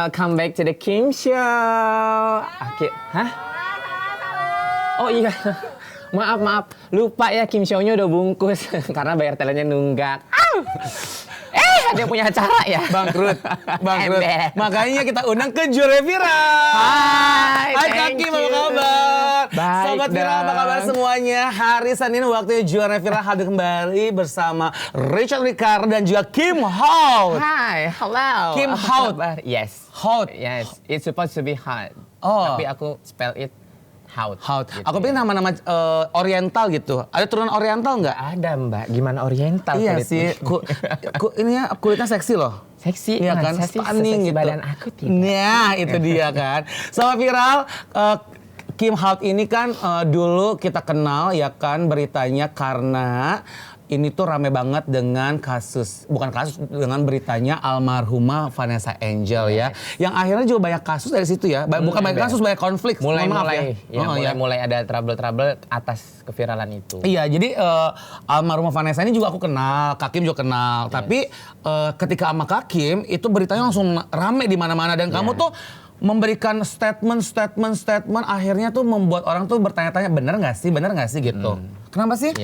welcome back to the Kim Show. Oke, hah? Oh iya, maaf, lupa ya Kim Show-nya udah bungkus karena bayar telernya nunggak. Ada yang punya acara ya? Bangkrut. Makanya kita undang ke Juara Viral. Hai Kak Kim, apa kabar? Baik, Sobat Viral, apa kabar semuanya? Hari Senin waktunya Juara Viral hadir kembali bersama Richard Ricard dan juga Kim Hout. Hai, hello. Kim Hout. Yes. Hout. Yes, it's supposed to be hot. Oh. Tapi aku spell it Hout. Gitu. Aku ya. pikir nama-nama Oriental gitu. Ada turunan Oriental nggak? Ada Mbak, gimana Oriental? Iya kulitnya? sih. Ininya kulitnya seksi loh. Seksi, Iya kan, stunning gitu. Badan aku tidak. Nah, itu dia kan. Sama Viral, Kim Hout ini kan dulu kita kenal ya kan beritanya karena ini tuh rame banget dengan dengan beritanya almarhumah Vanessa Angel ya. Yang akhirnya juga banyak kasus dari situ ya. Bukan banyak kasus, banyak konflik. Mulai ada trouble atas keviralan itu. Iya, jadi almarhumah Vanessa ini juga aku kenal, Kak Kim juga kenal. Tapi ketika sama Kak Kim itu beritanya langsung rame di mana-mana dan kamu tuh memberikan statement akhirnya tuh membuat orang tuh bertanya-tanya bener nggak sih gitu. Kenapa sih?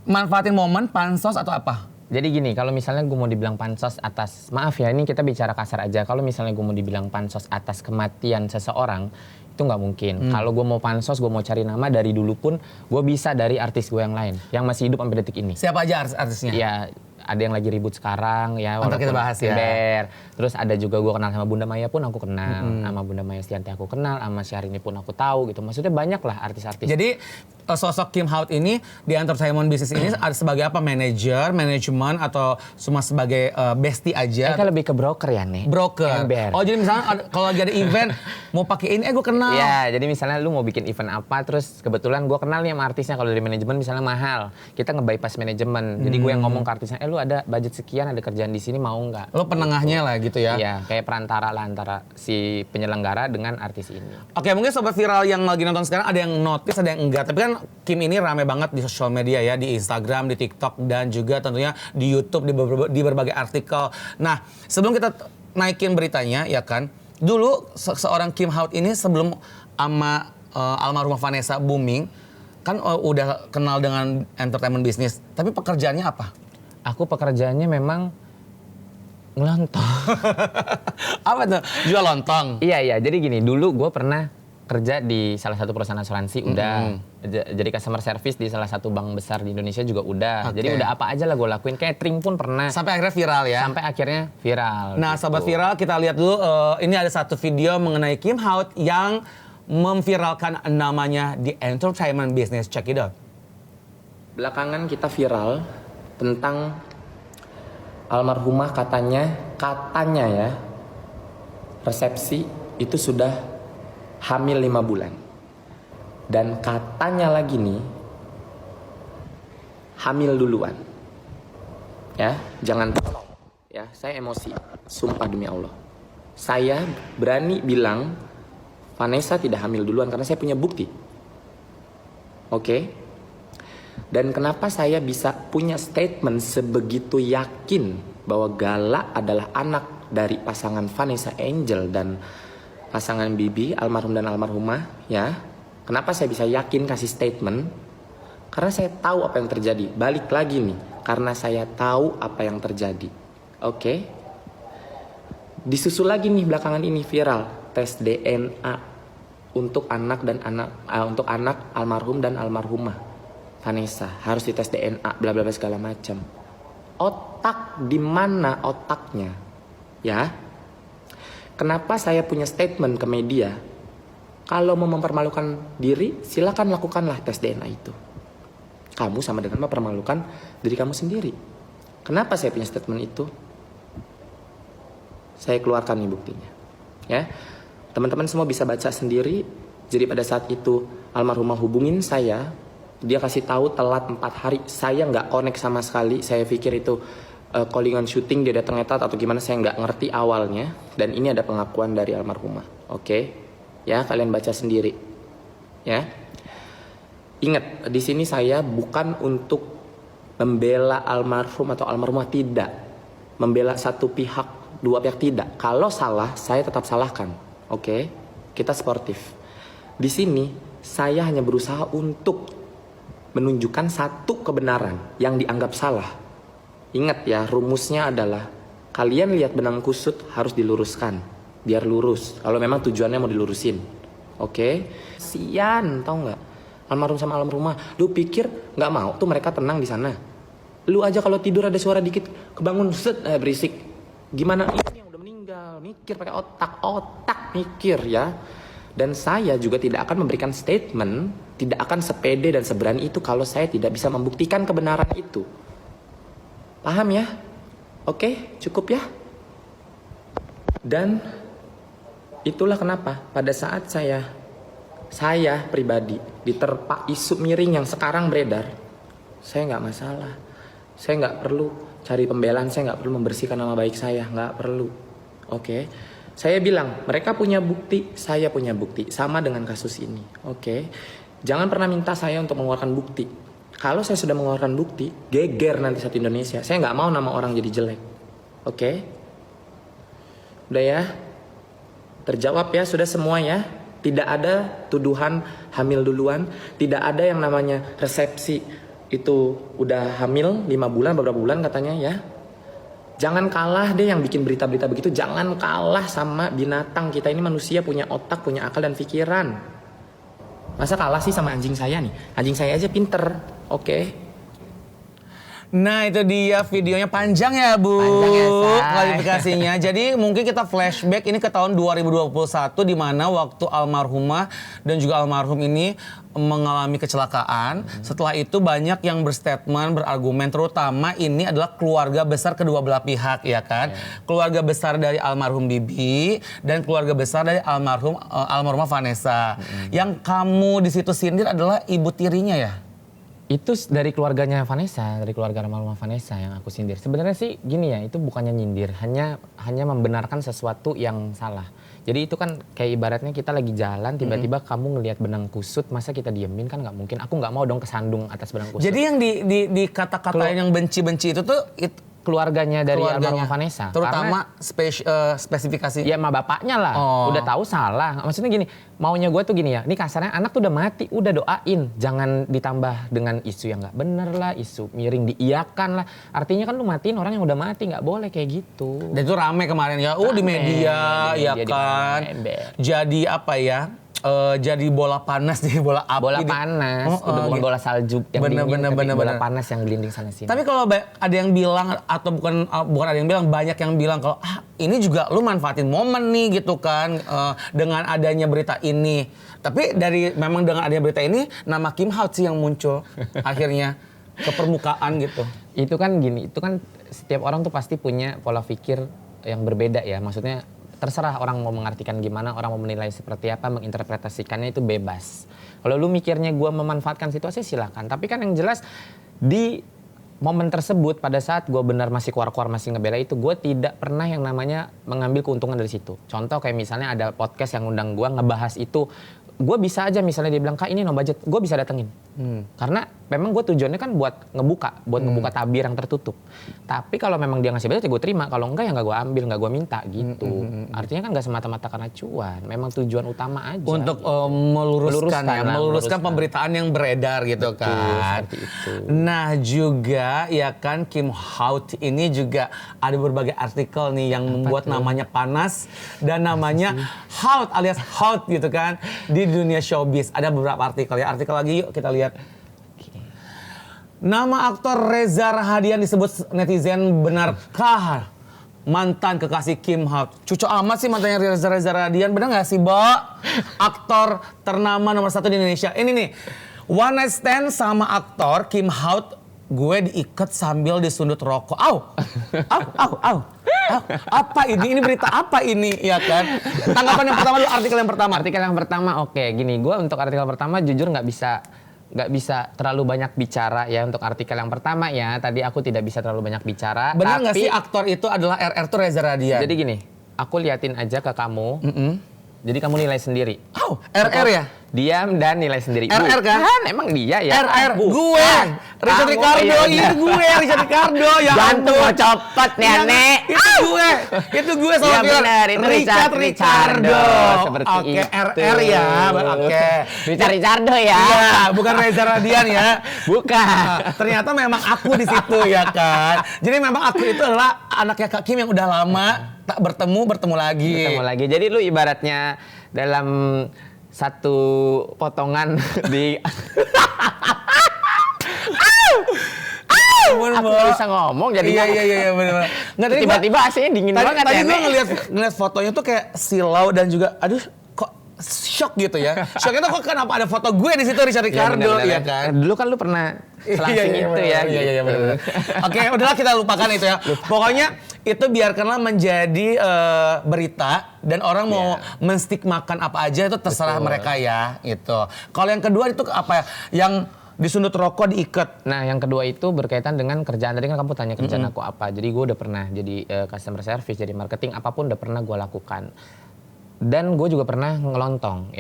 Manfaatin momen pansos atau apa? Jadi gini, kalau misalnya gue mau dibilang pansos atas, maaf ya ini kita bicara kasar aja. Kalau misalnya gue mau dibilang pansos atas kematian seseorang, itu nggak mungkin. Kalau gue mau pansos, gue mau cari nama dari dulu pun, gue bisa dari artis gue yang lain, yang masih hidup sampai detik ini. Siapa aja artisnya? Ya, ada yang lagi ribut sekarang ya. Ntar kita bahas ya. Terus ada juga gue kenal sama Bunda Maya pun aku kenal. Sama Bunda Maya Stianti aku kenal. Sama Syahrini pun aku tahu gitu. Maksudnya banyak lah artis-artis. Jadi sosok Kim Hout ini di entertainment bisnis ini ada sebagai apa? Manajemen atau cuma sebagai bestie aja? Kita lebih ke broker ya nih. Broker. Ember. Oh jadi misalnya kalau lagi ada event mau pakai ini, gue kenal. Iya, jadi misalnya lu mau bikin event apa, terus kebetulan gue kenal nih sama artisnya. Kalau dari manajemen misalnya mahal, kita nge-bypass manajemen. Jadi gue yang ngomong ke artisnya, lu ada budget sekian, ada kerjaan di sini, mau nggak? Lo penengahnya lah gitu ya? Iya, kayak perantara lah antara si penyelenggara dengan artis ini. Oke, mungkin Sobat Viral yang lagi nonton sekarang ada yang notice, ada yang enggak. Tapi kan Kim ini rame banget di sosial media ya, di Instagram, di TikTok, dan juga tentunya di YouTube, di berbagai artikel. Nah, sebelum kita naikin beritanya ya kan, dulu seorang Kim Hout ini sebelum sama almarhumah Vanessa booming, kan udah kenal dengan entertainment bisnis. Tapi pekerjaannya apa? Aku pekerjaannya memang ngelontong. Apa tuh? Jual lontong? Iya. Jadi gini, dulu gue pernah kerja di salah satu perusahaan asuransi, udah. Jadi customer service di salah satu bank besar di Indonesia juga udah. Jadi udah apa aja lah gue lakuin. Catering pun pernah. Sampai akhirnya viral ya? Sampai akhirnya viral. Nah, gitu. Sobat Viral, kita lihat dulu. Ini ada satu video mengenai Kim Hout yang memviralkan namanya di entertainment business. Check it out. Belakangan kita viral tentang almarhumah katanya ya resepsi itu sudah hamil 5 bulan dan katanya lagi nih hamil duluan ya. Jangan tolong ya, saya emosi, sumpah demi Allah saya berani bilang Vanessa tidak hamil duluan karena saya punya bukti. Oke? Dan kenapa saya bisa punya statement sebegitu yakin bahwa Gala adalah anak dari pasangan Vanessa Angel dan pasangan Bibi, almarhum dan almarhumah ya. Kenapa saya bisa yakin kasih statement? Karena saya tahu apa yang terjadi. Balik lagi nih, karena saya tahu apa yang terjadi. Oke? Disusul lagi nih belakangan ini viral tes DNA untuk anak almarhum dan almarhumah Vanessa, harus dites DNA, bla bla bla segala macam. Otak di mana otaknya? Ya. Kenapa saya punya statement ke media? Kalau mau mempermalukan diri, silakan lakukanlah tes DNA itu. Kamu sama dengan mempermalukan diri kamu sendiri. Kenapa saya punya statement itu? Saya keluarkan nih buktinya. Ya. Teman-teman semua bisa baca sendiri. Jadi pada saat itu almarhumah hubungin saya, dia kasih tahu telat 4 hari. Saya nggak connect sama sekali. Saya pikir itu callingan syuting, dia datang telat atau gimana, saya nggak ngerti awalnya. Dan ini ada pengakuan dari almarhumah. Oke, ya kalian baca sendiri. Ya, ingat di sini saya bukan untuk membela almarhum atau almarhumah, tidak. Membela satu pihak dua pihak tidak. Kalau salah, saya tetap salahkan. Oke? Kita sportif. Di sini, saya hanya berusaha untuk menunjukkan satu kebenaran yang dianggap salah. Ingat ya, rumusnya adalah kalian lihat benang kusut harus diluruskan. Biar lurus. Kalau memang tujuannya mau dilurusin. Oke? Sian, tau nggak? Almarhum sama almarhumah. Lu pikir nggak mau tuh mereka tenang di sana? Lu aja kalau tidur ada suara dikit kebangun berisik. Gimana ini yang udah meninggal? Mikir pakai otak mikir ya. Dan saya juga tidak akan memberikan statement, tidak akan sepede dan seberani itu kalau saya tidak bisa membuktikan kebenaran itu. Paham ya? Oke, cukup ya. Dan itulah kenapa pada saat saya pribadi diterpa isu miring yang sekarang beredar, saya nggak masalah. Saya nggak perlu cari pembelaan, saya nggak perlu membersihkan nama baik saya, nggak perlu. Oke, saya bilang mereka punya bukti, saya punya bukti, sama dengan kasus ini. Oke, jangan pernah minta saya untuk mengeluarkan bukti. Kalau saya sudah mengeluarkan bukti, geger nanti satu Indonesia. Saya nggak mau nama orang jadi jelek. Oke, udah ya, terjawab ya, sudah semua ya. Tidak ada tuduhan hamil duluan, tidak ada yang namanya resepsi itu udah hamil 5 bulan, beberapa bulan katanya ya. Jangan kalah deh yang bikin berita-berita begitu, jangan kalah sama binatang. Kita ini manusia, punya otak, punya akal dan pikiran. Masa kalah sih sama anjing saya nih? Anjing saya aja pinter, oke? Nah itu dia videonya panjang ya Bu. Panjang ya, Say. Klarifikasinya. Jadi mungkin kita flashback ini ke tahun 2021 di mana waktu almarhumah dan juga almarhum ini mengalami kecelakaan. Setelah itu banyak yang berstatement, berargumen, terutama ini adalah keluarga besar kedua belah pihak ya kan. Keluarga besar dari almarhum Bibi dan keluarga besar dari almarhumah Vanessa. Yang kamu di situ sindir adalah ibu tirinya ya? Itu dari keluarganya Vanessa, dari keluarga almarhumah Vanessa yang aku sindir. Sebenarnya sih gini ya, itu bukannya nyindir, hanya membenarkan sesuatu yang salah. Jadi itu kan kayak ibaratnya kita lagi jalan, tiba-tiba kamu ngelihat benang kusut, masa kita diemin, kan nggak mungkin. Aku nggak mau dong kesandung atas benang kusut. Jadi yang di kata-kata yang benci-benci itu tuh keluarganya dari almarhumah Vanessa. Terutama spesifikasi. Ya sama bapaknya lah, udah tahu salah. Maksudnya gini, maunya gue tuh gini ya, ini kasarnya anak tuh udah mati, udah doain. Jangan ditambah dengan isu yang gak bener lah, isu miring diiyakan lah. Artinya kan lu matiin orang yang udah mati, gak boleh kayak gitu. Dan itu rame kemarin ya, di media ya kan. Jadi apa ya, jadi bola panas, jadi bola api. Bola panas, udah bukan bola salju yang dingin, tapi bola panas yang gelinding sana sini. Tapi kalau ada yang bilang, atau bukan ada yang bilang, banyak yang bilang kalau ini juga lu manfaatin momen nih gitu kan, dengan adanya berita ini. Tapi memang dengan adanya berita ini, nama Kim Hao sih yang muncul akhirnya ke permukaan gitu. Itu kan gini, itu kan setiap orang tuh pasti punya pola pikir yang berbeda ya, maksudnya terserah orang mau mengartikan gimana, orang mau menilai seperti apa, menginterpretasikannya itu bebas. Kalau lu mikirnya gue memanfaatkan situasi silahkan. Tapi kan yang jelas di momen tersebut pada saat gue benar masih keluar-keluar masih ngebela itu, gue tidak pernah yang namanya mengambil keuntungan dari situ. Contoh kayak misalnya ada podcast yang undang gue ngebahas itu, gue bisa aja misalnya dia bilang kak ini no budget, gue bisa datengin. Karena memang gue tujuannya kan buat ngebuka tabir yang tertutup. Tapi kalau memang dia ngasih budget ya gue terima, kalau enggak ya nggak gue ambil, nggak gue minta gitu. Artinya kan nggak semata-mata karena cuan, memang tujuan utama aja. Untuk gitu. meluruskan pemberitaan yang beredar gitu. Betul, kan. seperti itu. Nah juga ya kan Kim Hao ini juga ada berbagai artikel nih yang membuat namanya panas dan namanya Hao alias Hao gitu kan di dunia showbiz. Ada beberapa artikel ya. Artikel lagi yuk kita lihat. Nama aktor Reza Rahadian disebut netizen, benarkah mantan kekasih Kim Hao? Cucu amat sih mantannya Reza Rahadian, benar nggak sih, Bo? Aktor ternama nomor 1 di Indonesia. Ini nih, one night stand sama aktor Kim Hao, gue diikat sambil disundut rokok. Au. Apa ini? Ini berita apa ini, ya kan? Tanggapan yang pertama dulu, artikel yang pertama. Artikel yang pertama, oke, gini, gue untuk artikel pertama jujur nggak bisa terlalu banyak bicara ya untuk artikel yang pertama ya. Tadi aku tidak bisa terlalu banyak bicara. Benar nggak sih aktor itu adalah RR tuh Reza Radian? Jadi gini, aku liatin aja ke kamu. Jadi kamu nilai sendiri. Oh, RR ya? Diam dan nilai sendiri. RR kan? Emang dia ya? RR, Bukan. gue! Richard Kamu, Ricardo, iya, ini benar. gue, Richard Ricardo, ya Jantung ampun. mau copot nih, Iya, Nek. itu gue sama Iya, bilang, benar, itu Richard Ricardo. Seperti Oke, itu. RR ya, oke. Richard Ricardo ya? Iya, bukan Reza Radian ya. Bukan. Nah, ternyata memang aku di situ ya kan. Jadi memang aku itu adalah anaknya Kak Kim yang udah lama tak bertemu lagi. Ketemu lagi. Jadi lu ibaratnya dalam satu potongan di Ampun, aku Mbak. nggak bisa ngomong jadi Iya benar. Nggak, tadi tiba-tiba aslinya dingin banget tadi ya. gue Nek. ngeliat fotonya tuh kayak silau dan juga aduh kok shock gitu ya. Shocknya tuh kok kenapa ada foto gue di situ Richard Ricardo benar-benar ya ya. kan. Dulu kan lu pernah selangsung itu benar, ya. Iya gitu. benar. Oke, udahlah kita lupakan itu ya. Pokoknya itu biarkanlah menjadi berita dan orang mau menstigmakan apa aja itu terserah Betul. mereka ya gitu. Kalau yang kedua itu apa ya? Yang disundut rokok diikat. Nah, yang kedua itu berkaitan dengan kerjaan. Tadi kan kamu tanya kerjaan aku apa. Jadi gue udah pernah jadi customer service, jadi marketing, apapun udah pernah gue lakukan. Dan gue juga pernah ngelontong.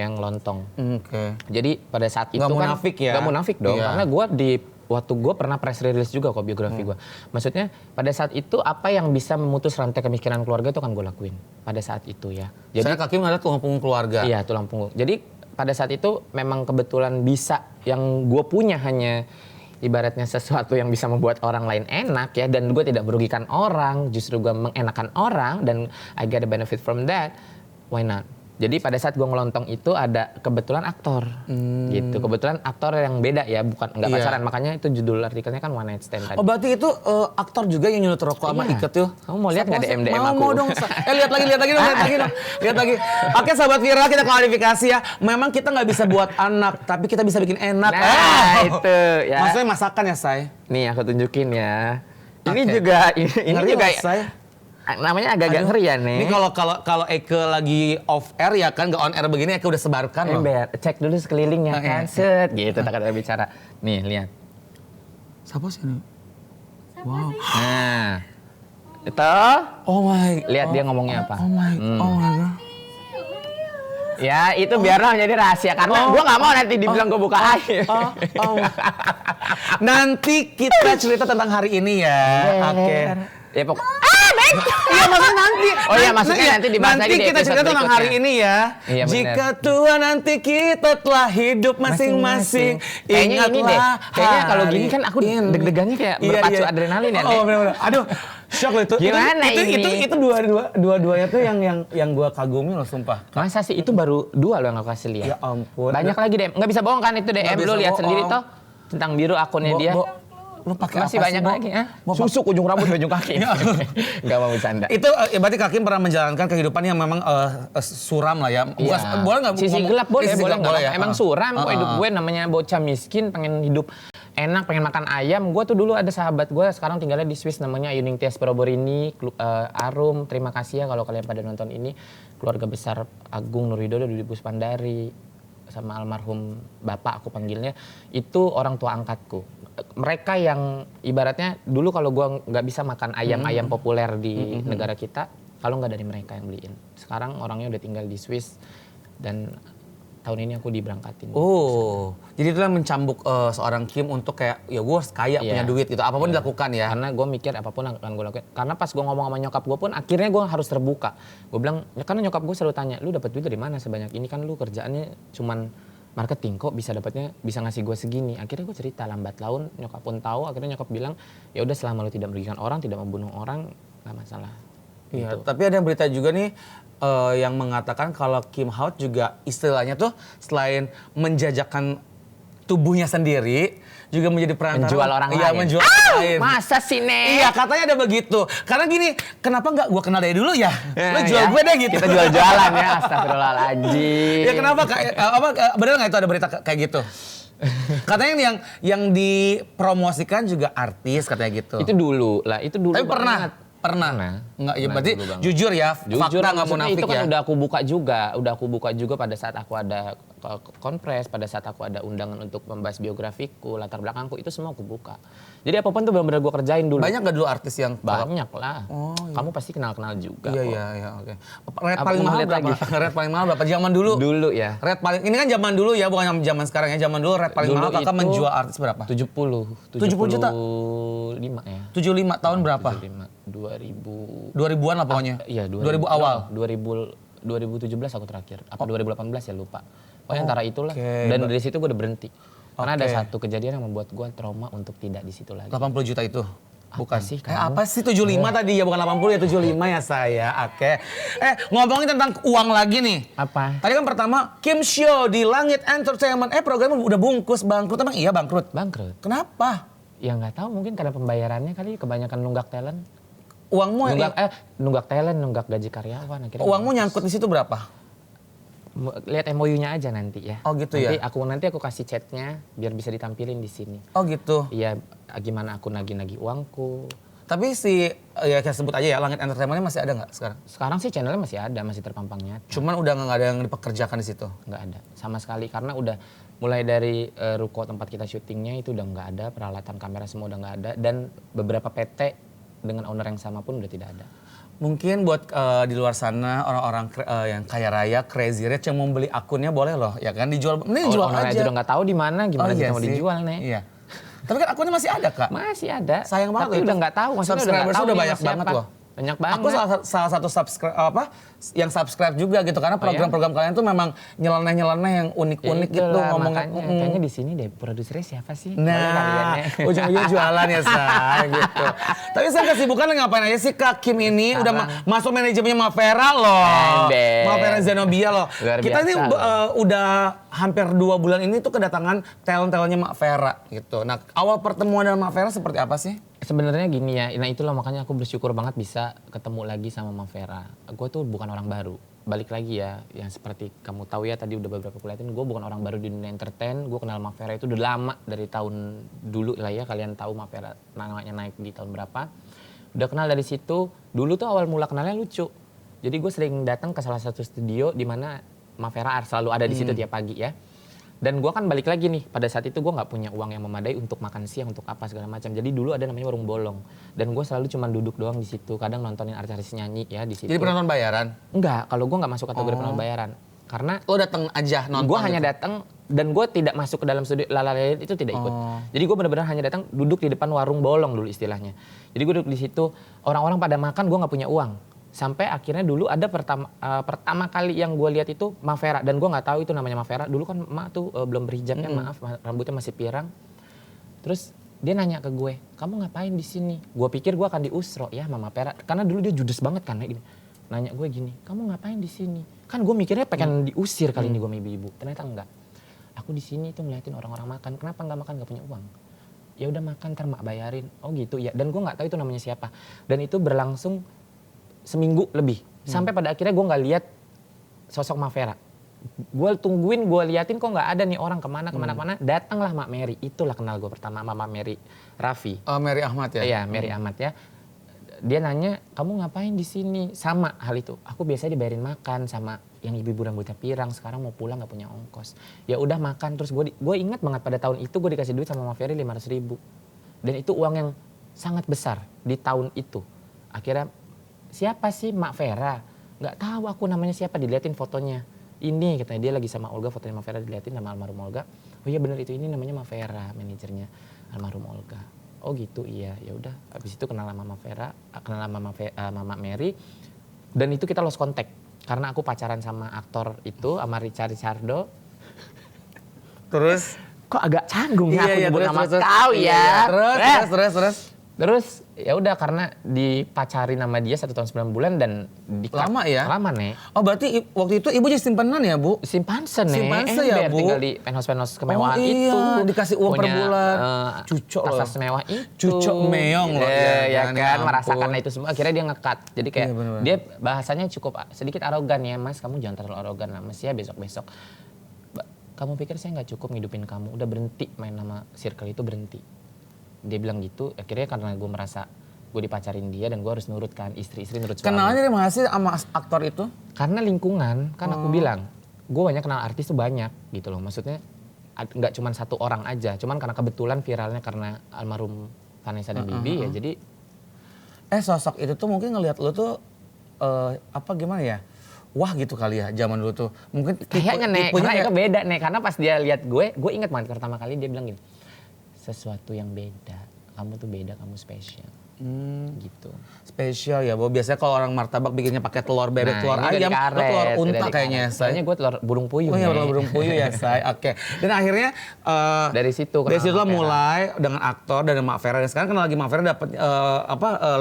Oke. Jadi pada saat itu Nggak kan munafik ya? nggak munafik dong, Iya. karena gue waktu gue pernah press release juga kok biografi gue. Maksudnya pada saat itu apa yang bisa memutus rantai kemiskinan keluarga itu kan gue lakuin pada saat itu ya. Jadi Jadi Kak Kim ada tulang punggung keluarga. iya tulang punggung. Jadi pada saat itu memang kebetulan bisa yang gue punya hanya ibaratnya sesuatu yang bisa membuat orang lain enak ya, dan gue tidak merugikan orang, justru gue mengenakan orang dan I get a benefit from that, why not? Jadi pada saat gue ngelontong itu ada kebetulan aktor gitu, kebetulan aktor yang beda ya, bukan nggak Iya. pacaran, makanya itu judul artikelnya kan one night stand tadi. Oh berarti itu aktor juga yang nyulut rokok sama Iya. ikat tuh. Kamu mau lihat nggak DM aku? Mau dong. Lihat lagi dong. Lihat lagi. Oke sahabat viral, kita klarifikasi ya. Memang kita nggak bisa buat anak, tapi kita bisa bikin enak. Nah, itu ya. Maksudnya masakan ya, Say? Nih aku tunjukin ya. Ini Oke. juga ini Ngeri juga loh, Say. namanya agak-agak Aduh, ngeri ya nih. Ini kalau Eke lagi off air ya kan, nggak on air begini Eke udah sebarkan loh. Ember, cek dulu sekelilingnya kan, set gitu tak ada bicara. Nih lihat. Siapa sih ini? Nah, itu Oh my. lihat dia ngomongnya apa. Oh my god. Ya itu biarlah menjadi rahasia karena gua nggak mau nanti dibilang gua buka aib. Nanti kita cerita tentang hari ini ya. Oke. Ya pokok. Iya maksudnya nanti. Oh iya, maksudnya nanti dibahas nanti lagi di kita episode cerita tentang berikutnya. hari ini ya. Iya, benar. Jika Tuhan nanti kita telah hidup masing-masing, Kayaknya ini deh. ingatlah Kayaknya kalau hari gini kan aku ini. deg-degannya kayak Iya, berpacu iya. adrenalin ya. Oh Nek. benar-benar. Aduh, shock loh itu. Gimana itu, ini? Itu dua-duanya tuh yang gua kagumi loh sumpah. Masa sih itu baru 2 loh yang aku kasih lihat. Ya ampun. Banyak lagi DM. Nggak bisa bohong kan itu Nggak DM bisa lu lihat bohong. sendiri toh tentang biru akunnya dia. Lu pakai Masih apa banyak sih, Bo? lagi ya. Bo, Susuk ujung rambut ujung kaki. Enggak mau bercanda. Itu berarti Kak Kim pernah menjalankan kehidupan yang memang suram lah ya. Bukan, Iya. boleh nggak? Sisi ngomong- gelap boleh, sisi boleh gelap nggak? ya. Emang suram kok hidup gue, namanya bocah miskin pengen hidup enak, pengen makan ayam. Gue tuh dulu ada sahabat gue sekarang tinggalnya di Swiss namanya Yuning Tias Proborini, Arum. Terima kasih ya kalau kalian pada nonton ini. Keluarga besar Agung Nurwidodo, Dudi Puspandari sama almarhum bapak aku panggilnya, itu orang tua angkatku. Mereka yang ibaratnya dulu kalau gue nggak bisa makan ayam-ayam populer di negara kita, kalau nggak dari mereka yang beliin. Sekarang orangnya udah tinggal di Swiss dan tahun ini aku diberangkatin. Oh, jadi itulah mencambuk seorang Kim untuk kayak ya gue kaya punya Iya. duit gitu, apapun dilakukan ya. Karena gue mikir apapun akan gue lakuin. Karena pas gue ngomong sama nyokap gue pun akhirnya gue harus terbuka. Gue bilang, ya karena nyokap gue selalu tanya, lu dapat duit dari mana sebanyak ini, kan lu kerjaannya cuman marketing, kok bisa dapatnya bisa ngasih gue segini. Akhirnya gue cerita lambat laun, nyokap pun tahu. Akhirnya nyokap bilang, ya udah selama lu tidak merugikan orang, tidak membunuh orang, nggak masalah. Iya, Gitu. tapi ada berita juga nih yang mengatakan kalau Kim Hao juga istilahnya tuh selain menjajakan tubuhnya sendiri, juga menjadi perantara. Menjual orang Iya, lain. menjual orang lain. Masa sih, Nek? Iya, katanya ada begitu. Karena gini, kenapa nggak gue kenal dari dulu ya? Lu Ya, jual ya. gue deh gitu. Kita jual-jualan ya, astagfirullahaladzim. Ya kenapa bener nggak itu ada berita kayak gitu? Katanya yang dipromosikan juga artis katanya gitu. Itu dulu lah, itu dulu Tapi pernah banget. Pernah. Nggak, ya Pernah, berarti dulu banget. jujur ya, Jujur, fakta nggak maksudnya munafik itu kan ya. udah aku buka juga pada saat aku ada konpres, pada saat aku ada undangan untuk membahas biografiku, latar belakangku, itu semua aku buka. Jadi apapun tuh benar-benar gue kerjain dulu. Banyak gak dulu artis yang Banyak lah. Oh, iya. Kamu pasti kenal-kenal juga kok. Iya, oke. Red Apa paling mau mahal lihat berapa? lagi? Red paling mahal berapa? Zaman dulu. Dulu ya. Red paling, ini kan zaman dulu ya, bukan zaman sekarang ya. Zaman dulu red paling Dulu mahal kakak itu menjual artis berapa? 70 juta? 75 ya. 75 tahun berapa? 75 2000 2000-an lah pokoknya. Iya 2000 awal. 2017 aku terakhir. Apa 2018 ya lupa. Pokoknya antara itulah. Oke. Dan dari situ gue udah berhenti. Karena ada Oke. satu kejadian yang membuat gue trauma untuk tidak di situ lagi. 80 juta itu. Bukan sih kamu? kamu? Apa sih 75 tadi ya, bukan 80 ya, 75 ya saya. Oke. Ngomongin tentang uang lagi nih. Apa? Tadi kan pertama Kim Show di Langit Entertainment. Programnya udah bungkus bangkrut. Emang iya bangkrut? Bangkrut. Kenapa? Ya nggak tahu, mungkin karena pembayarannya kali kebanyakan nunggak talent. Uangmu Nunggak talent, nunggak gaji karyawan akhirnya. uangmu nyangkut di situ berapa? Lihat MOU-nya aja nanti ya. Oh gitu nanti ya? Nanti aku kasih chatnya biar bisa ditampilin di sini. Oh gitu. Iya, gimana aku nagih-nagih uangku. Tapi ya kita sebut aja ya, Langit Entertainment masih ada nggak sekarang? Sekarang sih channelnya masih ada, masih terpampang nyata. Cuman udah nggak ada yang dipekerjakan di situ. Nggak ada sama sekali karena udah mulai dari ruko tempat kita syutingnya itu udah nggak ada, peralatan kamera semua udah nggak ada, dan beberapa PT dengan owner yang sama pun udah tidak ada. Mungkin buat di luar sana orang-orang yang kaya raya, crazy rich yang mau beli akunnya boleh loh, ya kan dijual. Ini dijual Owner aja. udah nggak tahu di mana, gimana Oh, iya kita mau sih. dijual nih. Iya. Tapi kan akunnya masih ada kak. Masih ada. Sayang banget Tapi loh udah itu. nggak tahu, maksudnya udah nggak Subscribers tahu udah nih banyak sama banget siapa. loh. Banyak banget. Aku salah satu yang subscribe juga gitu karena program-program kalian tuh memang nyeleneh-nyeleneh yang unik-unik Ya gitu itulah, ngomongnya. makanya kayaknya di sini deh produsernya siapa sih? Boleh Nah, kalian ya. ujung-ujung jualan ya say gitu. Tapi saya kesibukan ngapain aja sih Kak Kim ini? Udah masuk manajemennya Mavera loh. Ember. Mavera Zenobia loh. Luar Kita ini biasa udah hampir 2 bulan ini tuh kedatangan talent-talentnya Mavera gitu. Nah, awal pertemuan dengan Mavera seperti apa sih? Sebenarnya gini ya, nah itulah makanya aku bersyukur banget bisa ketemu lagi sama Mavera. Gue tuh bukan orang baru. Balik lagi ya, yang seperti kamu tahu ya tadi udah beberapa kuliahin, gue bukan orang baru di dunia entertain. Gue kenal Mavera itu udah lama, dari tahun dulu lah ya, kalian tahu Mavera namanya naik di tahun berapa. Udah kenal dari situ, dulu tuh awal mula kenalnya lucu. Jadi gue sering datang ke salah satu studio di mana Mavera selalu ada di situ tiap pagi ya. Dan gue kan balik lagi nih, pada saat itu gue nggak punya uang yang memadai untuk makan siang, untuk apa segala macam. Jadi dulu ada namanya warung bolong. Dan gue selalu cuma duduk doang di situ, kadang nontonin artis-artis nyanyi ya di situ. Jadi penonton bayaran? Enggak, kalau gue nggak masuk kategori penonton bayaran. Karena Lo datang aja nonton? gue hanya gitu? datang dan gue tidak masuk ke dalam studio Lalalet itu tidak ikut. Jadi gue benar-benar hanya datang duduk di depan warung bolong dulu istilahnya. Jadi gue duduk di situ, orang-orang pada makan, gue nggak punya uang. Sampai akhirnya dulu ada pertama kali yang gue lihat itu Mavera, dan gue nggak tahu itu namanya Mavera. Dulu kan emak tuh belum berhijab kan, maaf, rambutnya masih pirang. Terus dia nanya ke gue, kamu ngapain di sini? Gue pikir gue akan diusro ya sama Mavera, karena dulu dia judes banget kan kayak gini. Nanya gue gini, kamu ngapain di sini? Kan gue mikirnya pengen diusir kali ini gue sama ibu-ibu. Ternyata enggak. Aku di sini tuh ngeliatin orang-orang makan. Kenapa nggak makan? Nggak punya uang. Ya udah makan, ntar mak bayarin. Oh gitu ya. Dan gue nggak tahu itu namanya siapa. Dan itu berlangsung seminggu lebih. Sampai pada akhirnya gue nggak lihat sosok Mavera. Gue tungguin, gue liatin kok nggak ada nih orang kemana. Datanglah Mak Mary. Itulah kenal gue pertama sama Mak Mary Raffi. Mary Ahmad ya? Iya, Mary Ahmad ya. Dia nanya, kamu ngapain di sini? Sama hal itu. Aku biasanya dibayarin makan sama yang ibu-ibu rambutnya pirang. Sekarang mau pulang nggak punya ongkos. Ya udah makan. Terus gue ingat banget pada tahun itu gue dikasih duit sama Maveri 500.000. Dan itu uang yang sangat besar di tahun itu. Akhirnya siapa sih Mak Vera? Nggak tahu aku namanya siapa, diliatin fotonya. Ini katanya dia lagi sama Olga, fotonya Mak Vera diliatin sama almarhum Olga. Oh iya benar itu, ini namanya Mak Vera, manajernya almarhum Olga. Oh gitu iya, ya udah. Habis itu kenal sama Mak Vera, kenal sama Mama Mary. Dan itu kita lost contact karena aku pacaran sama aktor itu, sama Richardo. Terus? Kok agak canggung ya aku nyebut nama terus. kau ya. Terus. Terus ya udah karena dipacarin sama dia 1 tahun 9 bulan dan Lama ya? Lama nih. Oh berarti waktu itu ibu jadi simpanan ya Bu? Simpanse nih. Simpanse ya, Bu? Tinggal di penthouse kemewahan Oh, iya, itu. dikasih uang per bulan. Cucok loh. Tas mewah itu. Cucok meong loh. Ya Ya kan, ampun. merasakan itu semua. Akhirnya dia nge-cut. Jadi kayak Iya, bener-bener. dia bahasanya cukup sedikit arogan ya, Mas. Kamu jangan terlalu arogan lah, Mas ya, besok-besok. Kamu pikir saya nggak cukup ngidupin kamu? Udah berhenti main nama circle itu, berhenti. Dia bilang gitu. Akhirnya karena gue merasa gue dipacarin dia dan gue harus nurut kan, istri-istri nurut suami. Kenalnya dari mana sih sama aktor itu? Karena lingkungan, kan aku bilang, gue banyak kenal artis tuh banyak gitu loh. Maksudnya nggak cuma satu orang aja. Cuman karena kebetulan viralnya karena almarhum Vanessa dan Bibi ya jadi. Sosok itu tuh mungkin ngelihat lu tuh apa gimana ya? Wah gitu kali ya zaman dulu tuh. Mungkin Kayaknya Nek, tipenya karena itu beda Nek. Karena pas dia lihat gue ingat banget pertama kali dia bilang gini. Sesuatu yang beda. Kamu tuh beda, kamu spesial. Gitu. spesial ya, bahwa biasanya kalau orang martabak bikinnya pakai telur bebek, telur ini udah ayam, dikaret, lo telur udah unta dikaret. kayaknya. Soalnya gue telur burung puyuh. Oh iya, Nek. telur burung puyuh ya, say. Oke. Dan akhirnya Dari situ dari situ kenal lah Mak Vera. mulai dengan aktor dan Mak Vera. Dan sekarang kenal lagi Mak Vera dapat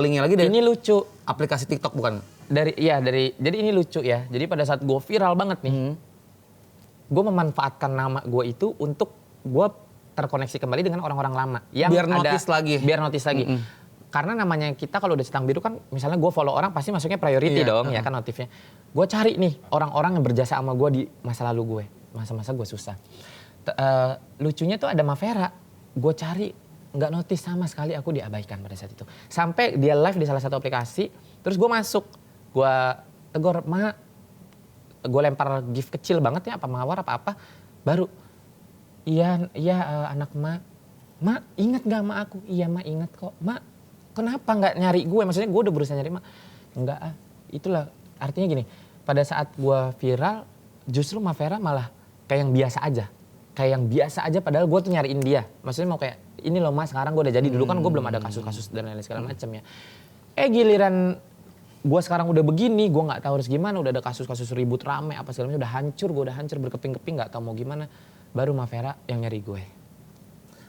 linknya lagi dari Ini lucu. aplikasi TikTok bukan? Jadi ini lucu ya. Jadi pada saat gue viral banget nih, gue memanfaatkan nama gue itu untuk gue terkoneksi kembali dengan orang-orang lama yang Biar notice lagi. Biar notice lagi. Karena namanya kita kalau udah centang biru kan, misalnya gue follow orang pasti masuknya priority Iya, dong, ya kan notifnya. Gue cari nih orang-orang yang berjasa sama gue di masa lalu gue, masa-masa gue susah. Lucunya tuh ada Mak Vera, gue cari nggak notice sama sekali, aku diabaikan pada saat itu. Sampai dia live di salah satu aplikasi, terus gue masuk, gue tegur, "Ma," gue lempar gift kecil banget ya, apa mawar apa baru, iya anak Ma ingat gak sama aku? Iya Ma ingat kok. Ma kenapa nggak nyari gue? Maksudnya gue udah berusaha nyari Ma. Enggak itulah artinya gini, pada saat gue viral justru Mak Vera malah kayak yang biasa aja. Kayak yang biasa aja padahal gue tuh nyariin dia. Maksudnya mau kayak ini loh Mas, sekarang gue udah jadi. Dulu kan gue belum ada kasus-kasus dan lain-lain segala macam ya. Giliran gue sekarang udah begini, gue nggak tahu harus gimana, udah ada kasus-kasus ribut rame apa segala macam, udah hancur, gue udah hancur berkeping-keping nggak tahu mau gimana. Baru Mak Vera yang nyari gue.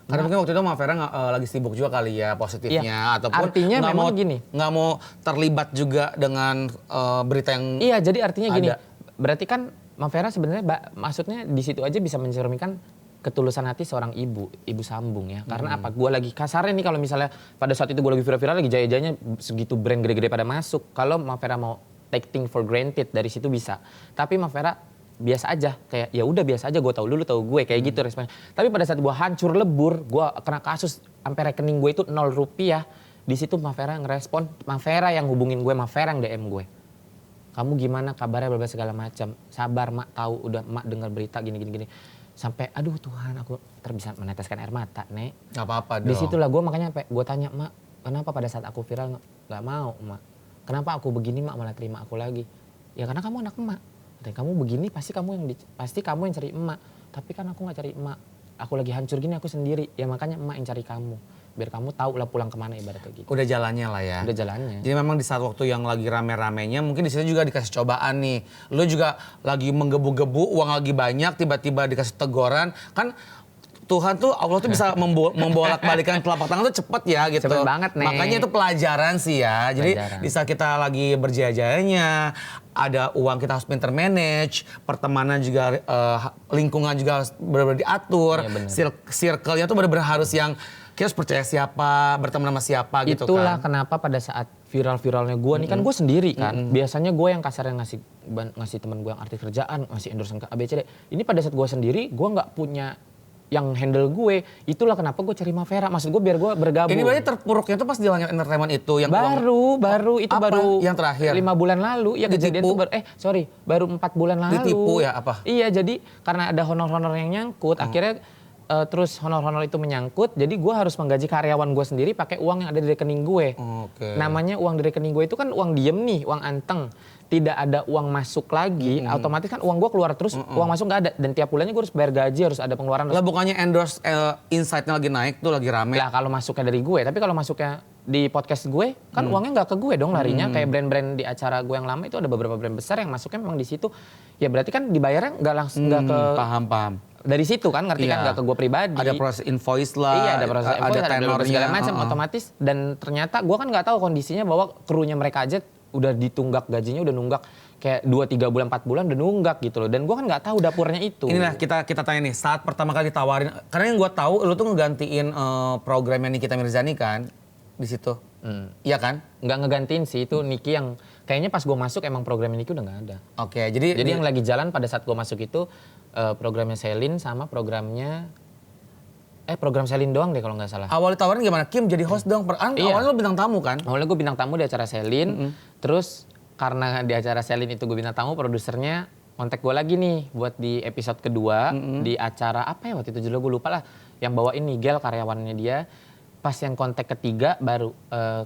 Karena mungkin waktu itu Mak Vera lagi sibuk juga kali ya positifnya, Iya. ataupun Artinya nggak memang mau gini. nggak mau terlibat juga dengan berita yang Iya, jadi artinya gini. Ada. Berarti kan Mak Vera sebenarnya maksudnya di situ aja bisa mencerminkan ketulusan hati seorang ibu sambung ya. Karena apa? Gue lagi kasarnya nih kalau misalnya pada saat itu gue lagi viral-viral lagi jaya-jayanya segitu brand gede-gede pada masuk. Kalau Mak Vera mau take thing for granted dari situ bisa. Tapi Mak Vera biasa aja, kayak ya udah biasa aja, gue tahu dulu tahu gue kayak gitu responnya. Tapi pada saat gue hancur lebur, gue kena kasus sampai rekening gue itu 0 rupiah. Di situ Mak Vera ngerespon, Mak Vera yang hubungin gue, Mak Vera yang DM gue. Kamu gimana kabarnya berbagai segala macam. Sabar Mak, tahu udah Mak dengar berita gini. Sampai aduh Tuhan, aku bisa meneteskan air mata, Nek. nggak apa-apa dong. Di situlah gue makanya gue tanya, Mak, kenapa pada saat aku viral nggak mau, Mak? Kenapa aku begini Mak malah terima aku lagi? Ya karena kamu anak Emak. Kamu begini pasti kamu yang cari emak. Tapi kan aku nggak cari emak. Aku lagi hancur gini aku sendiri. Ya makanya emak yang cari kamu. Biar kamu tahu lah pulang kemana ibaratnya gitu. Udah jalannya lah ya. Udah jalannya. Jadi memang di saat waktu yang lagi rame-ramenya mungkin di situ juga dikasih cobaan nih. Lu juga lagi menggebu-gebu, uang lagi banyak, tiba-tiba dikasih teguran. Kan Tuhan tuh, Allah tuh bisa membolak-balikan telapak tangan tuh cepet ya gitu. Cepet banget, Nek. Makanya itu pelajaran sih ya. Jadi Pelajaran. di saat kita lagi berjaya-jayanya, ada uang kita harus pinter manage, pertemanan juga, lingkungan juga harus benar-benar diatur. Iya, bener. Circle-nya tuh benar-benar harus yang kita harus percaya siapa, berteman sama siapa gitu kan. Itulah kenapa pada saat viral-viralnya gue nih kan gue sendiri kan. Biasanya gue yang kasarnya ngasih temen gue yang artis kerjaan, ngasih endorsement ke ABCD. Ini pada saat gue sendiri, gue nggak punya yang handle gue. Itulah kenapa gue cari Mak Vera. Maksud gue biar gue bergabung. Ini berarti terpuruknya tuh pas di Langit Entertainment itu yang baru itu apa? baru Yang terakhir 5 bulan lalu ya kejadian Ditipu? tuh baru 4 bulan lalu. Ditipu ya apa? Iya, jadi karena ada honor-honor yang nyangkut akhirnya terus honor-honor itu menyangkut, jadi gue harus menggaji karyawan gue sendiri pakai uang yang ada di rekening gue. Oke. Namanya uang di rekening gue itu kan uang diem nih, uang anteng. Tidak ada uang masuk lagi, otomatis kan uang gue keluar terus, uang masuk nggak ada. Dan tiap bulannya gue harus bayar gaji, harus ada pengeluaran. Lah bukannya endorse insight-nya lagi naik tuh, lagi rame. Lah kalau masuknya dari gue, tapi kalau masuknya di podcast gue, kan uangnya nggak ke gue dong larinya. Kayak brand-brand di acara gue yang lama itu ada beberapa brand besar yang masuknya memang di situ. Ya berarti kan dibayarnya nggak langsung nggak ke Paham. dari situ kan, ngerti kan, Iya. nggak ke gue pribadi. Ada proses invoice lah. Iya, ada proses ada invoice, tenornya segala macam otomatis. Dan ternyata gue kan nggak tahu kondisinya bahwa krunya mereka aja udah ditunggak gajinya, udah nunggak kayak 2-3 bulan 4 bulan udah nunggak gitu loh. Dan gue kan nggak tahu dapurnya itu. Inilah kita tanya nih, saat pertama kali ditawarin, karena yang gue tahu lu tuh ngegantiin programnya Nikita Mirzani kan di situ. Iya kan? Nggak ngegantiin sih, itu Niki yang kayaknya pas gue masuk emang programnya Niki udah nggak ada. Oke, jadi Jadi yang lagi jalan pada saat gue masuk itu programnya Selin sama programnya program Selin doang deh kalau nggak salah. awal ditawarin gimana? Kim jadi host dong. Iya. Awalnya lu bintang tamu kan? Awalnya gue bintang tamu di acara Selin, terus karena di acara Selin itu gue bintang tamu, produsernya kontak gue lagi nih buat di episode kedua di acara apa ya waktu itu judulnya gue lupa lah, yang bawa ini Gel karyawannya dia. Pas yang kontak ketiga baru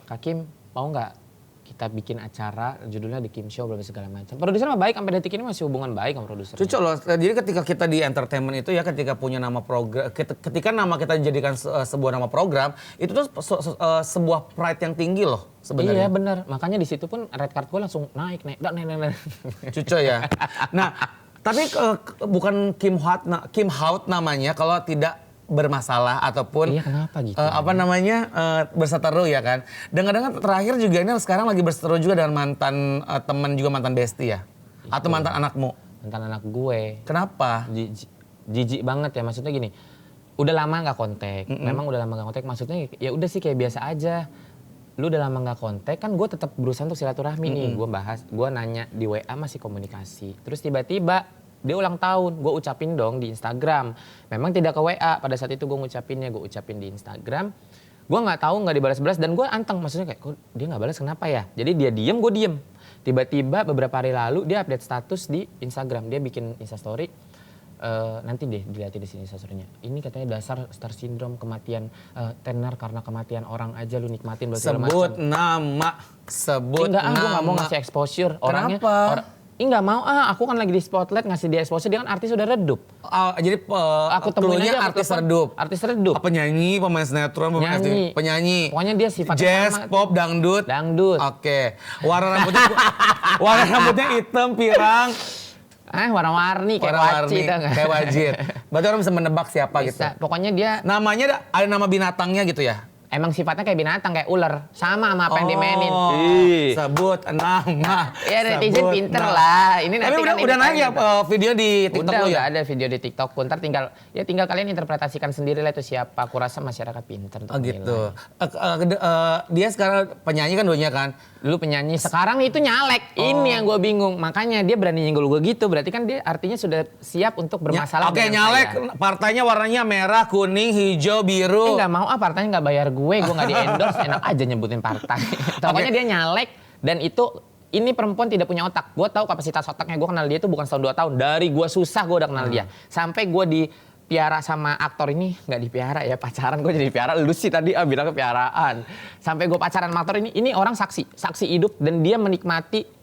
Kak Kim mau nggak kita bikin acara judulnya The Kim Show segala macam. Produser mah baik, sampai detik ini masih hubungan baik sama produser. Cocok loh. Jadi ketika kita di entertainment itu ya, ketika punya nama program, ketika nama kita dijadikan sebuah nama program, itu tuh sebuah pride yang tinggi loh sebenarnya. Iya benar. Makanya di situ pun red card gue langsung naik. Cocok ya. Nah, tapi bukan Kim Hout namanya kalau tidak bermasalah ataupun Iya, kenapa gitu? berseteru ya kan. Dengar-dengar terakhir juga ini sekarang lagi berseteru juga dengan mantan teman juga mantan bestie ya. Atau mantan anakmu. Mantan anak gue. Kenapa? Jijik banget ya, maksudnya gini. Udah lama nggak kontak. Memang udah lama nggak kontak. Maksudnya ya udah sih kayak biasa aja. Lu udah lama nggak kontak kan, gue tetap berusaha untuk silaturahmi nih. Gue nanya di WA masih komunikasi. Terus tiba-tiba dia ulang tahun, gue ucapin dong di Instagram. Memang tidak ke WA, pada saat itu gue ngucapinnya, gue ucapin di Instagram. Gue nggak tahu, nggak dibalas-balas, dan gue anteng, maksudnya kayak, kok dia nggak balas kenapa ya? Jadi dia diem, gue diem. Tiba-tiba beberapa hari lalu dia update status di Instagram, dia bikin Instastory. Nanti deh dilihatin di sini Instastorynya. Ini katanya dasar star syndrome, kematian tenar karena kematian orang aja lu nikmatin. Sebut nama, sebut enggak, nama. gue nggak mau ngasih exposure orangnya. Kenapa? Nggak mau aku kan lagi di spotlight ngasih dia exposure, dia kan artis udah redup. Jadi Aku temuin cluenya aja, aku artis telepon. redup. Artis redup. Penyanyi, pemain sinetron, penyanyi. Pokoknya dia sifatnya jazz, sama. pop, dangdut. Dangdut. Oke. Warna rambutnya hitam, pirang. Warna-warni kayak Warna-warni, wajit. kayak wajit. Berarti orang bisa menebak siapa gitu. Bisa. Pokoknya dia Namanya ada nama binatangnya gitu ya? emang sifatnya kayak binatang, kayak ular. Sama apa yang dimainin. Sebut nama. Ya netizen pinter lah. Ini nanti tapi kan udah naik ya video di TikTok udah, lu ya? Udah ada video di TikTok pun. Ntar tinggal kalian interpretasikan sendiri lah itu siapa. Aku rasa masyarakat pinter. Oh gitu. Dia sekarang penyanyi kan dulunya kan? Lu penyanyi. Sekarang itu nyalek. Ini yang gue bingung. Makanya dia berani nyenggol gue gitu. Berarti kan dia artinya sudah siap untuk bermasalah Oke, dengan nyalek. saya. Partainya warnanya merah, kuning, hijau, biru. Nggak mau partainya nggak bayar gue nggak di endorse, enak aja nyebutin partai. Pokoknya dia nyalek dan ini perempuan tidak punya otak. Gue tahu kapasitas otaknya, gue kenal dia itu bukan setahun 2 tahun. Dari gue susah gue udah kenal dia. Sampai gue dipiara sama aktor ini, nggak dipiara ya, pacaran gue jadi piara. Lu sih tadi bilang kepiaraan. Sampai gue pacaran sama aktor ini orang saksi hidup dan dia menikmati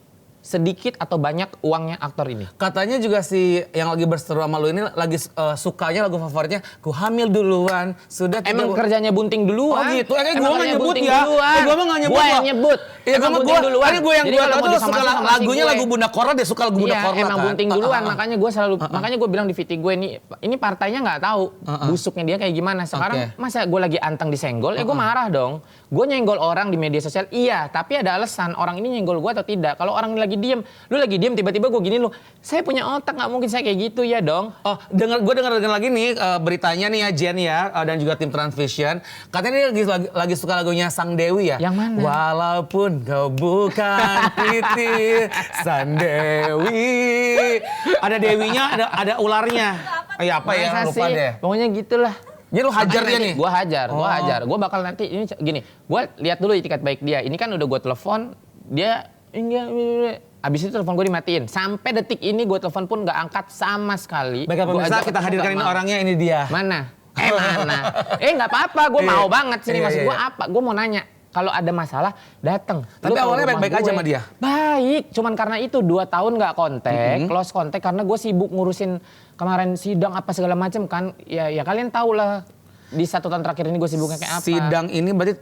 sedikit atau banyak uangnya aktor ini. Katanya juga si yang lagi berseteru sama lu ini lagi sukanya lagu favoritnya Ku Hamil Duluan. Sudah Emang kerjanya bunting duluan. Oh gitu. Gue Emang nggak kerjanya nyebut bunting ya. duluan. Gue mah nggak nyebut. Gue yang nyebut. Iya, emang bunting duluan. Gue yang Jadi gue kalau mau tuh suka disomasi lagunya gue. lagu Bunda Korla, dia suka lagu Bunda Korla Emang kan. bunting duluan. Makanya gue selalu makanya gue bilang di VT gue ini partainya nggak tahu busuknya dia kayak gimana. Sekarang masa gue lagi anteng disenggol, gue marah dong. Gue nyenggol orang di media sosial, iya, tapi ada alasan orang ini nyenggol gue atau tidak. Kalau orang ini lagi diem, lu lagi diem tiba-tiba gue gini lu, saya punya otak, nggak mungkin saya kayak gitu ya dong. Oh, gue dengar lagi nih beritanya nih ya Jen ya dan juga tim Transvision. Katanya dia lagi suka lagunya Sang Dewi ya. Yang mana? Walaupun kau bukan titik Sang Dewi. Ada dewinya, ada ularnya. Ya apa ya? Masa Lupa sih? deh. Pokoknya gitulah. Jadi lu hajar dia nih? Gue hajar. Gue bakal nanti, ini gini, gue lihat dulu itikat baik dia. Ini kan udah gue telepon, dia enggak. Abis itu telepon gue dimatiin. Sampai detik ini gue telepon pun nggak angkat sama sekali. Baiklah pemirsa, kita hadirkan ini orangnya, ini dia. Mana? Mana? Nggak apa-apa, gue mau banget sini. Maksud gue apa? Gue mau nanya. Kalau ada masalah, datang. Tapi awalnya baik-baik aja sama dia? Baik, cuman karena itu 2 tahun nggak kontak, close kontak karena gue sibuk ngurusin kemarin sidang apa segala macam kan. Ya kalian tahu lah di 1 tahun terakhir ini gue sibuknya kayak apa. Sidang ini berarti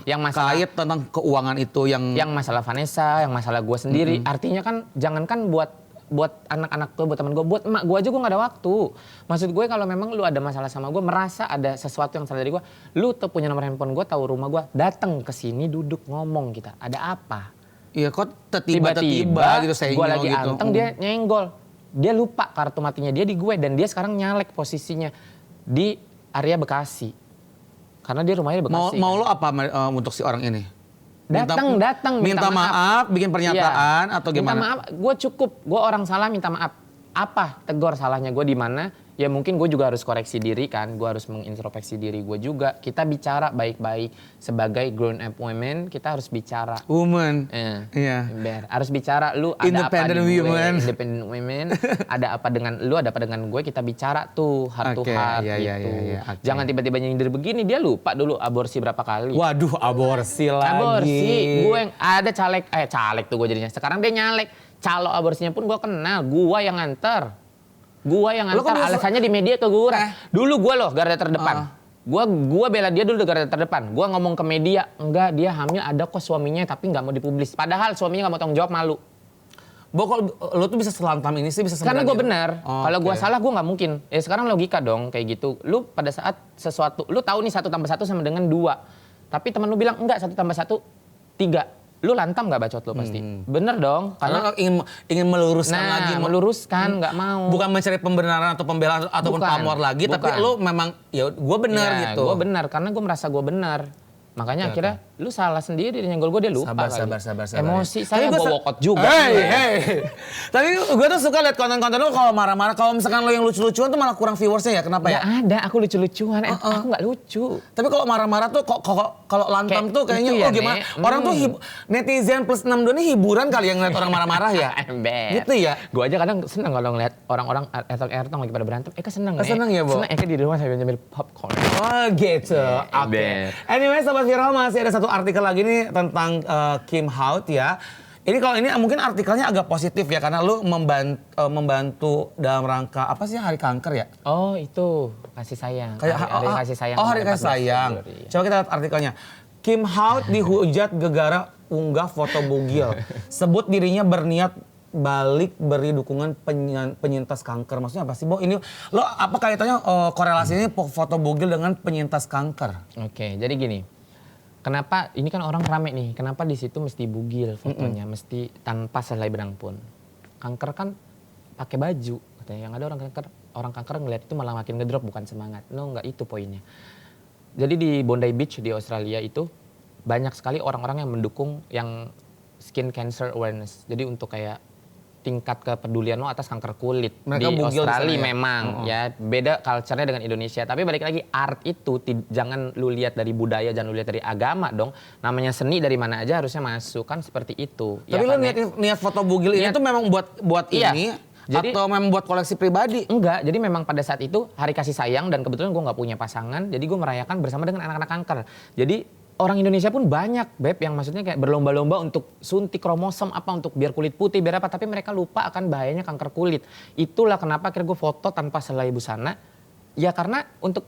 yang masalah, terkait tentang keuangan itu yang masalah Vanessa, yang masalah gue sendiri. Artinya kan jangankan buat anak-anak gue, buat teman gue, buat emak gue aja gue gak ada waktu. Maksud gue kalau memang lu ada masalah sama gue, merasa ada sesuatu yang salah dari gue, lu tuh punya nomor handphone gue, tahu rumah gue, datang ke sini duduk ngomong kita. Ada apa? Iya kok tiba-tiba gitu saya gue lagi gitu. anteng dia nyenggol. Dia lupa kartu matinya dia di gue dan dia sekarang nyalek posisinya di area Bekasi. Karena dia rumahnya di Bekasi. Mau lo apa untuk si orang ini? Datang minta maaf, bikin pernyataan atau gimana? Minta maaf, gue cukup, gue orang salah minta maaf. Apa tegur salahnya gue di mana? ya mungkin gue juga harus koreksi diri kan, gue harus mengintrospeksi diri gue juga. Kita bicara baik-baik sebagai grown up women, kita harus bicara. Woman. Iya. Harus bicara, lu ada Independent apa di gue, women. independent women, ada apa dengan lu, ada apa dengan gue, kita bicara tuh heart to Oke, heart iya, iya, gitu. iya, iya, oke. Jangan tiba-tiba nyindir begini, dia lupa dulu aborsi berapa kali. Waduh, aborsi lagi. Aborsi, gue yang ada caleg tuh gue jadinya. Sekarang dia nyalek, calo aborsinya pun gue kenal, gue yang nganter. Gua yang Lo kan ngantar, alasannya di media keguguran. Dulu gua loh garda terdepan. Gua bela dia dulu di garda terdepan. Gua ngomong ke media, enggak dia hamil ada kok suaminya tapi nggak mau dipublis. Padahal suaminya nggak mau tanggung jawab, malu. Kok lo tuh bisa selantam ini sih, bisa Karena sebenarnya. gue benar. Kalau gue oke. salah gue nggak mungkin. Ya sekarang logika dong kayak gitu. Lu pada saat sesuatu, lu tahu nih 1 tambah 1 sama dengan 2. Tapi teman lu bilang enggak 1 tambah 1 3. Lu lantam nggak bacot lu pasti? Bener dong. Karena ingin meluruskan lagi. Meluruskan nggak mau. Bukan mencari pembenaran atau pembelaan ataupun Bukan, pamor lagi, tapi bukan. lo memang ya gue benar Ya, gitu. gue benar karena gue merasa gue benar. Makanya Oke, akhirnya lu salah sendiri nyenggol gue, dia lupa kali. Sabar. Emosi Tapi saya gua gue walkout juga. Hey. Tapi gue tuh suka lihat konten-konten lo kalau marah-marah. Kalau misalkan lo yang lucu-lucuan tuh malah kurang viewersnya ya. Kenapa ya? Gak ada, aku lucu-lucuan. Aku gak lucu. Tapi kalau marah-marah tuh kalau lantam Kayak tuh kayaknya itu ya, gimana? Nek. Orang tuh netizen plus 62 ini hiburan kali yang ngeliat orang marah-marah ya. Ember. Gitu ya. Gue aja kadang seneng kalau ngeliat orang-orang ertong lagi pada berantem. Eka seneng, Nek. Seneng ya, Bo? Seneng, Eka di rumah sambil nyambil popcorn. Oh gitu. Oke. ember. Anyway, Sobat Viral masih ada satu artikel lagi nih tentang Kim Haut ya. Ini kalau ini mungkin artikelnya agak positif ya karena lu membantu dalam rangka apa sih hari kanker ya? Oh itu, kasih sayang. Hari kasih sayang. Oh, hari kemarin, kasih 14 sayang. Februari. Coba kita lihat artikelnya. Kim Haut dihujat gegara unggah foto bugil. Sebut dirinya berniat balik beri dukungan penyintas kanker. Maksudnya apa sih, Bo? Ini lo apa kaitannya korelasinya foto bugil dengan penyintas kanker? Oke, jadi gini. Kenapa ini kan orang rame nih? Kenapa di situ mesti bugil fotonya, mesti tanpa selai benang pun? Kanker kan pakai baju, katanya. Yang ada orang kanker ngeliat itu malah makin ngedrop, bukan semangat. No, nggak itu poinnya. Jadi di Bondi Beach di Australia itu banyak sekali orang-orang yang mendukung yang skin cancer awareness. Jadi untuk kayak tingkat kepedulian lo atas kanker kulit. Mereka di bugil Australia di sana ya? memang ya beda culture-nya dengan Indonesia. Tapi balik lagi art itu jangan lu lihat dari budaya, jangan lu lihat dari agama dong. Namanya seni dari mana aja harusnya masuk kan seperti itu. Tapi lo niat foto bugil ini Niat- tuh memang buat Iya. ini Jadi- atau memang buat koleksi pribadi? Enggak, jadi memang pada saat itu hari kasih sayang dan kebetulan gue nggak punya pasangan, jadi gue merayakan bersama dengan anak-anak kanker. Jadi orang Indonesia pun banyak, Beb, yang maksudnya kayak berlomba-lomba untuk suntik kromosom apa untuk biar kulit putih, biar apa, tapi mereka lupa akan bahayanya kanker kulit. Itulah kenapa akhirnya gue foto tanpa selai busana, ya karena untuk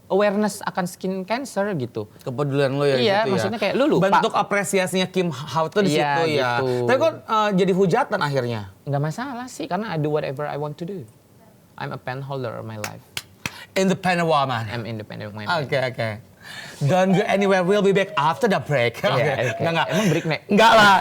awareness akan skin cancer gitu. Kepedulian lo ya. Iya, gitu maksudnya ya. kayak lu lupa. Bentuk apresiasinya Kim Haut tuh di Iya, situ ya. gitu. Tapi kok jadi hujatan akhirnya? Nggak masalah sih, karena I do whatever I want to do. I'm a pen holder of my life. Independent woman. I'm independent woman. Oke. Don't go anywhere, we'll be back after the break. Iya, Oke. oke. Enggak. Emang break, Nek? Enggak lah.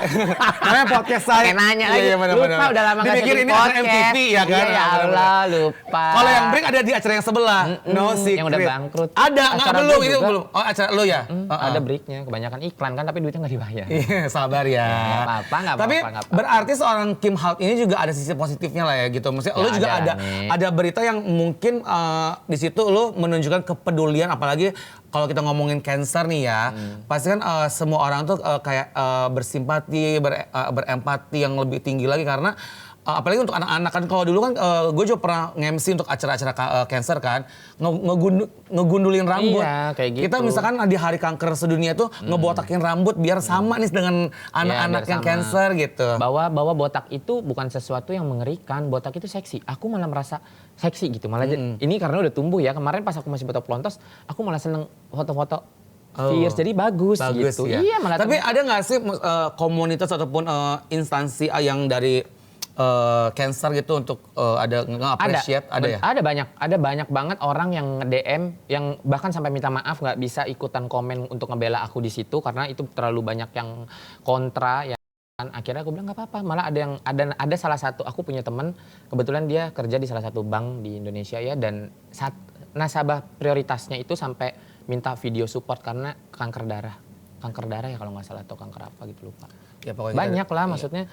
Namanya podcast saya. Kayak nanya lagi, lupa udah lama gak Dipikir syuting ini acara podcast. MTV ya kan? Iya, ya Allah, lupa. Kalau yang break ada di acara yang sebelah. No secret. Yang udah bangkrut. Ada, enggak Acara belum gue itu juga. belum. Oh, acara lo ya? Ada breaknya, kebanyakan iklan kan tapi duitnya nggak dibayar. Iya, sabar ya. Nggak apa-apa, nggak Tapi apa-apa, nggak apa-apa. berarti seorang Kim Haut ini juga ada sisi positifnya lah ya gitu. Maksudnya Ya, lo juga ada, Nek. ada berita yang mungkin di situ lo menunjukkan kepedulian, apalagi kalau kita ngomongin cancer nih ya. Pasti kan semua orang tuh kayak bersimpati, berempati yang lebih tinggi lagi karena apalagi untuk anak-anak kan. Kalau dulu kan gue juga pernah nge-MC untuk acara-acara cancer kan, ngegundulin rambut. Iya, kayak gitu. Kita misalkan di hari kanker sedunia tuh ngebotakin rambut biar sama nih dengan anak-anak biar yang sama. cancer gitu. Bahwa botak itu bukan sesuatu yang mengerikan, botak itu seksi. Aku malah merasa seksi gitu. Malah ini karena udah tumbuh ya. Kemarin pas aku masih botak pelontos, aku malah seneng foto-foto fierce, jadi bagus gitu. Ya. Iya, malah Tapi ada nggak sih komunitas ataupun instansi yang dari cancer gitu untuk ada nge-appreciate ada ya? Ada banyak banget orang yang nge-DM yang bahkan sampai minta maaf nggak bisa ikutan komen untuk ngebela aku di situ karena itu terlalu banyak yang kontra ya. Akhirnya aku bilang nggak apa-apa, malah ada salah satu, aku punya teman kebetulan dia kerja di salah satu bank di Indonesia ya, dan nasabah prioritasnya itu sampai minta video support karena kanker darah ya kalau nggak salah, atau kanker apa gitu lupa. Ya, pokoknya Banyak lah maksudnya.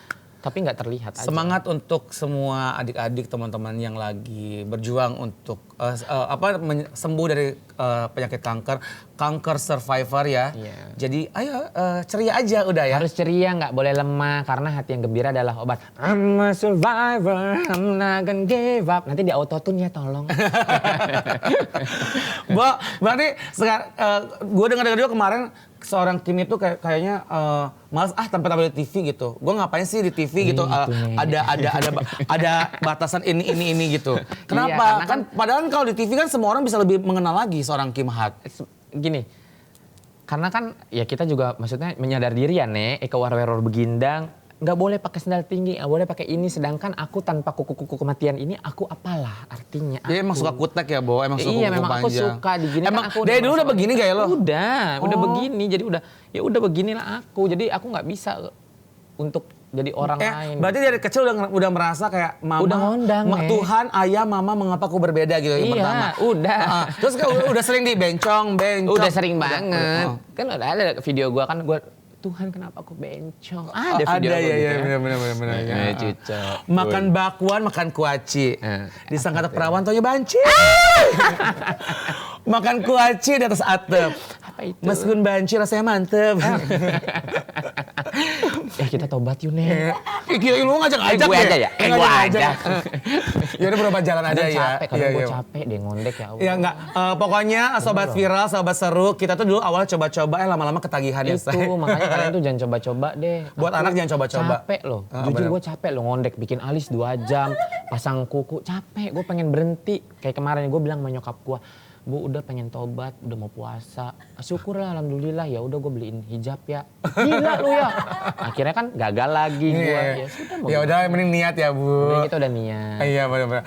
Tapi nggak terlihat aja. Semangat untuk semua adik-adik teman-teman yang lagi berjuang untuk sembuh dari penyakit kanker survivor ya. Iya. Jadi ayo ceria aja udah ya. Harus ceria, nggak boleh lemah karena hati yang gembira adalah obat. I'm a survivor, I'm not gonna give up. Nanti di autotune ya tolong. Berarti sekarang gue dengar juga kemarin seorang Kim itu kayaknya malas tampil di TV gitu. Gue ngapain sih di TV gitu? Ada batasan ini gitu. Kenapa? Iya, kan padahal kalau di TV kan semua orang bisa lebih mengenal lagi seorang Kim Hat. Gini, karena kan ya kita juga maksudnya menyadar diri ya Nek, Eka Warrior Begindang nggak boleh pakai sandal tinggi, nggak boleh pakai ini. Sedangkan aku tanpa kuku-kuku kematian ini, aku apalah artinya? Dia emang suka kutek ya, Bo? Emang suka iya, kuku memang panjang. aku suka digini. Emang kan aku dari dulu udah begini gaya lo? Udah begini. Jadi udah beginilah aku. Jadi aku nggak bisa untuk jadi orang lain. Berarti dari kecil udah merasa kayak mama, Udah ngondang, Tuhan, ayah, mama, mengapa aku berbeda gitu yang Iya, pertama. udah. Terus udah sering bencong. Udah sering banget. Kan udah ada video gua kan Tuhan kenapa aku bencong? Ada video aku gitu ya. Bener. Ya, cucok. Makan bakwan, makan kuaci. Disangka perawan taunya banci. Makan kuaci di atas atap. Apa itu? Meskipun banci rasanya mantep. Kita tobat yuk, Nek. Kira lu ngajak-ngajak gue aja ya? Gue aja. Ya udah berobat jalan aja ya. Capek, kadang gue capek deh ngondek ya Allah. Ya enggak, pokoknya sobat viral, sobat seru, kita tuh dulu awal coba-coba lama-lama ketagihan ya. Itu makanya kalian tuh jangan coba-coba deh. Buat anak jangan coba-coba. Capek loh. Jujur gue capek loh ngondek, bikin alis 2 jam, pasang kuku, capek. Gue pengen berhenti. Kayak kemarin gue bilang sama nyokap gue, Bu udah pengen tobat, udah mau puasa. Syukurlah alhamdulillah, ya udah gue beliin hijab ya. Gila lu ya. Akhirnya kan gagal lagi gue. Ya sudah mau. Ya udah mending niat ya, Bu. Udah kita udah niat. Iya benar-benar.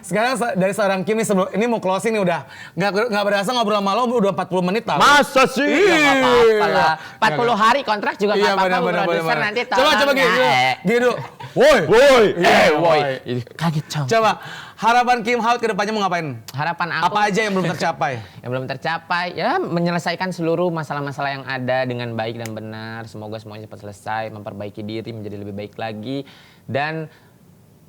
Sekarang dari seorang Kim nih ini mau closing nih udah. Nggak berasa ngobrol sama lo udah 40 menit tau. Masa sih? Ya nggak apa-apa lah. 40 Iya, hari kontrak juga nggak apa-apa. Produser nanti tolong. Coba ya. gini dulu. Woi. Woi. Kaget cow. Coba harapan Kim Hart ke depannya mau ngapain? Harapan aku. Apa aja yang belum tercapai? Yang belum tercapai ya menyelesaikan seluruh masalah-masalah yang ada dengan baik dan benar. Semoga semuanya cepat selesai, memperbaiki diri menjadi lebih baik lagi dan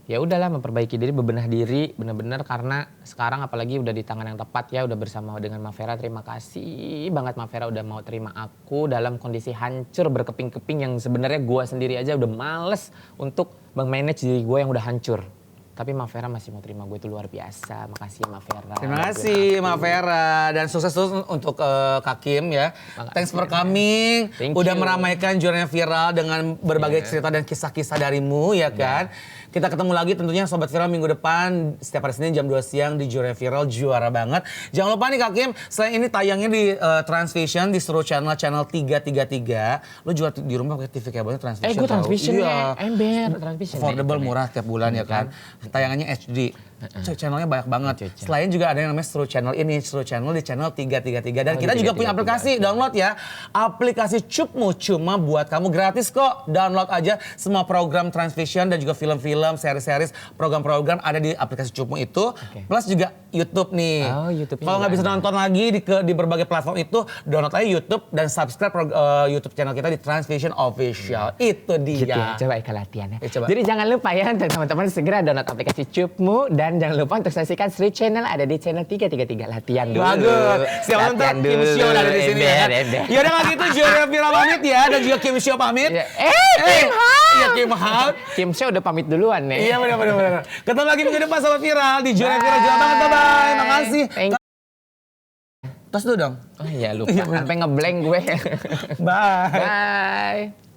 ya udahlah memperbaiki diri, bebenah diri benar-benar karena sekarang apalagi udah di tangan yang tepat ya, udah bersama dengan Mavera. Terima kasih banget Mavera udah mau terima aku dalam kondisi hancur berkeping-keping yang sebenarnya gue sendiri aja udah males untuk manage diri gue yang udah hancur. Tapi Mavera masih mau terima gue, itu luar biasa. Makasih Mavera. Terima kasih Mavera dan sukses terus untuk Kak Kim ya. Thanks for coming. Udah meramaikan jurnalnya viral dengan berbagai cerita dan kisah-kisah darimu ya kan. Kita ketemu lagi tentunya Sobat Viral minggu depan setiap hari Senin jam 2 siang di Jurnal Viral, juara banget. Jangan lupa nih Kak Kim, selain ini tayangnya di Transvision di seluruh channel 333. Lo juga di rumah pakai TV kabelnya Transvision. Gue Transvision ya. Ember Transvision. Affordable, murah tiap bulan ya kan. Tayangannya HD. Channelnya banyak banget. Selain juga ada yang namanya Seru Channel ini, Seru Channel di channel 333. Dan kita juga punya aplikasi, download ya. Aplikasi Cupmu cuma buat kamu gratis kok. Download aja semua program Transvision dan juga film-film, series-series, program-program ada di aplikasi Cupmu itu. Plus juga YouTube nih. Oh, YouTube. Kalau nggak bisa nonton lagi di berbagai platform itu, download aja YouTube dan subscribe YouTube channel kita di Transvision Official. Itu dia. Gitu ya, coba Eka latihannya. Coba. Jadi jangan lupa ya teman-teman segera download aplikasi Cupmu dan jangan lupa untuk saksikan Street Channel ada di channel 333. Latihan dulu. Bagus. Siap nonton Kim Show ada di sini ya. Ya udah kalau gitu Jurnal Viral pamit ya dan juga Kim Show pamit. Kim Hart. Iya Kim Hart. Kim Show udah pamit duluan nih. Iya benar. Ketemu lagi minggu depan Sobat Viral di Jurnal Viral. Jual banget, bye-bye. Makasih. Tos dulu dong. Oh iya lupa. Sampai ngeblank gue. Bye. Bye.